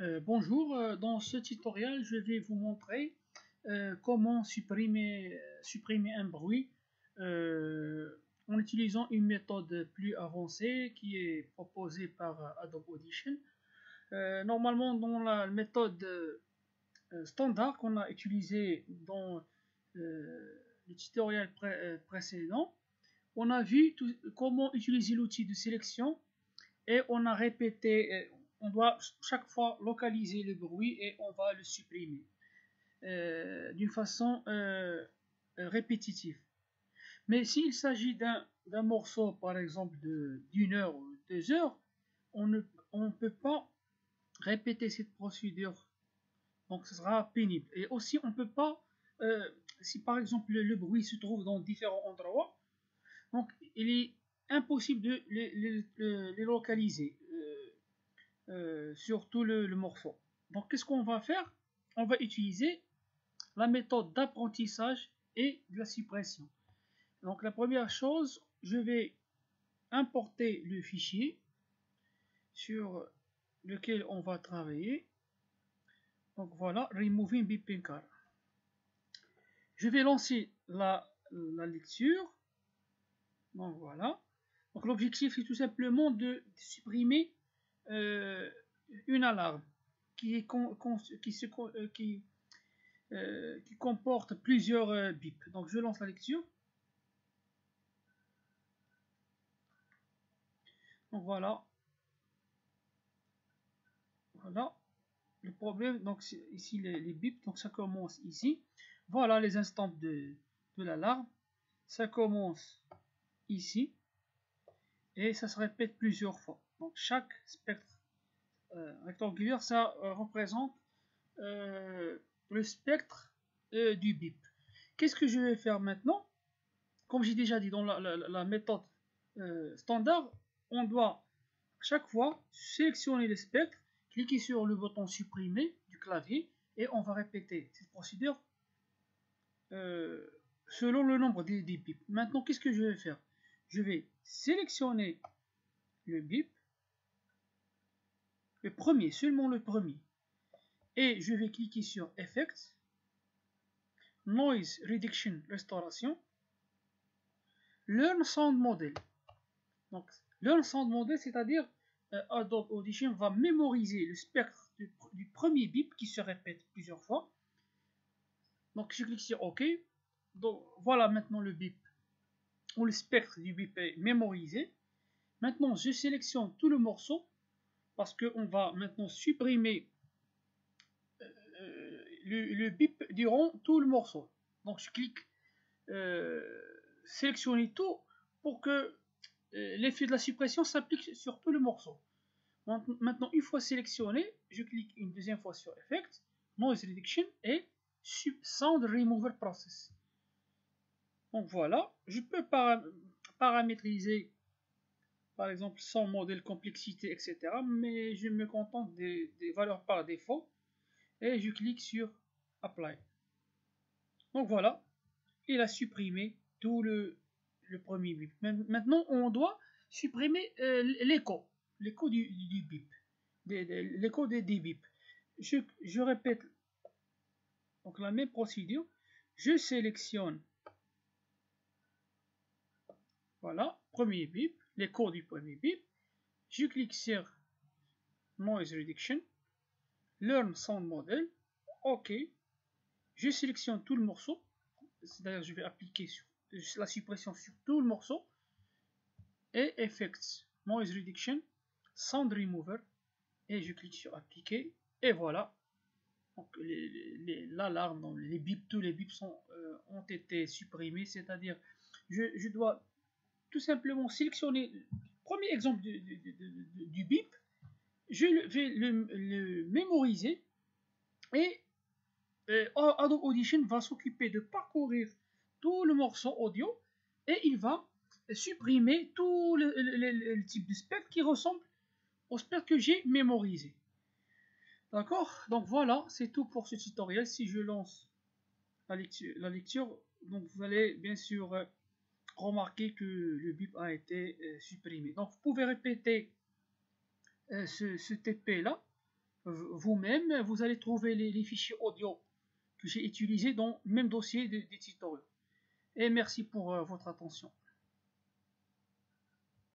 Bonjour, dans ce tutoriel, je vais vous montrer comment supprimer un bruit en utilisant une méthode plus avancée qui est proposée par Adobe Audition. Normalement, dans la méthode standard qu'on a utilisée dans le tutoriel précédent, on a vu comment utiliser l'outil de sélection et on a répété, on doit chaque fois localiser le bruit et on va le supprimer d'une façon répétitive. Mais s'il s'agit d'un morceau, par exemple, d'une heure ou 2 heures, on ne peut pas répéter cette procédure. Donc ce sera pénible. Et aussi, on ne peut pas, si par exemple le bruit se trouve dans différents endroits, donc il est impossible de les localiser sur tout le morceau. Donc qu'est-ce qu'on va faire? On va utiliser la méthode d'apprentissage et de la suppression. Donc la première chose, je vais importer le fichier sur lequel on va travailler. Donc voilà, Removing Beeping Car. Je vais lancer la lecture. Donc voilà. Donc l'objectif est tout simplement de supprimer une alarme qui comporte plusieurs bips. Donc je lance la lecture. Donc voilà. Voilà. Le problème, donc ici les bips, donc ça commence ici. Voilà les instants de l'alarme. Ça commence ici. Et ça se répète plusieurs fois. Donc chaque spectre rectangulaire, ça représente le spectre du bip. Qu'est-ce que je vais faire maintenant? Comme j'ai déjà dit dans la méthode standard, on doit chaque fois sélectionner le spectre, cliquer sur le bouton supprimer du clavier et on va répéter cette procédure selon le nombre des bips. Maintenant, qu'est-ce que je vais faire? Je vais sélectionner le bip, le premier, seulement le premier, et je vais cliquer sur Effects, Noise Reduction Restauration, Learn Sound Model. Donc, Learn Sound Model, c'est-à-dire Adobe Audition va mémoriser le spectre du premier bip qui se répète plusieurs fois. Donc, je clique sur OK. Donc, voilà maintenant le bip, ou le spectre du bip est mémorisé. Maintenant, je sélectionne tout le morceau parce qu'on va maintenant supprimer le bip durant tout le morceau. Donc, je clique sélectionner tout pour que l'effet de la suppression s'applique sur tout le morceau. Maintenant, une fois sélectionné, je clique une deuxième fois sur Effect, Noise Reduction et Sound Remover Process. Donc voilà, je peux paramétriser par exemple son modèle, complexité, etc. Mais je me contente des valeurs par défaut et je clique sur Apply. Donc voilà, il a supprimé tout le premier bip. Maintenant, on doit supprimer l'écho du bip, l'écho des bips. Je répète donc la même procédure. Je sélectionne, voilà, premier bip, l'écho du premier bip. Je clique sur Noise Reduction, Learn Sound Model, OK. Je sélectionne tout le morceau, c'est-à-dire je vais appliquer la suppression sur tout le morceau, et Effects, Noise Reduction, Sound Remover, et je clique sur appliquer, et voilà. Donc l'alarme, les bips, tous les bips ont été supprimés, c'est-à-dire je dois tout simplement sélectionner le premier exemple du bip, je vais le mémoriser et Adobe Audition va s'occuper de parcourir tout le morceau audio et il va supprimer tout le type de spectre qui ressemble au spectre que j'ai mémorisé. D'accord? Donc voilà, c'est tout pour ce tutoriel. Si je lance la lecture, donc vous allez bien sûr remarquer que le bip a été supprimé. Donc vous pouvez répéter ce TP là vous-même, vous allez trouver les fichiers audio que j'ai utilisés dans le même dossier des tutoriels. Et merci pour votre attention.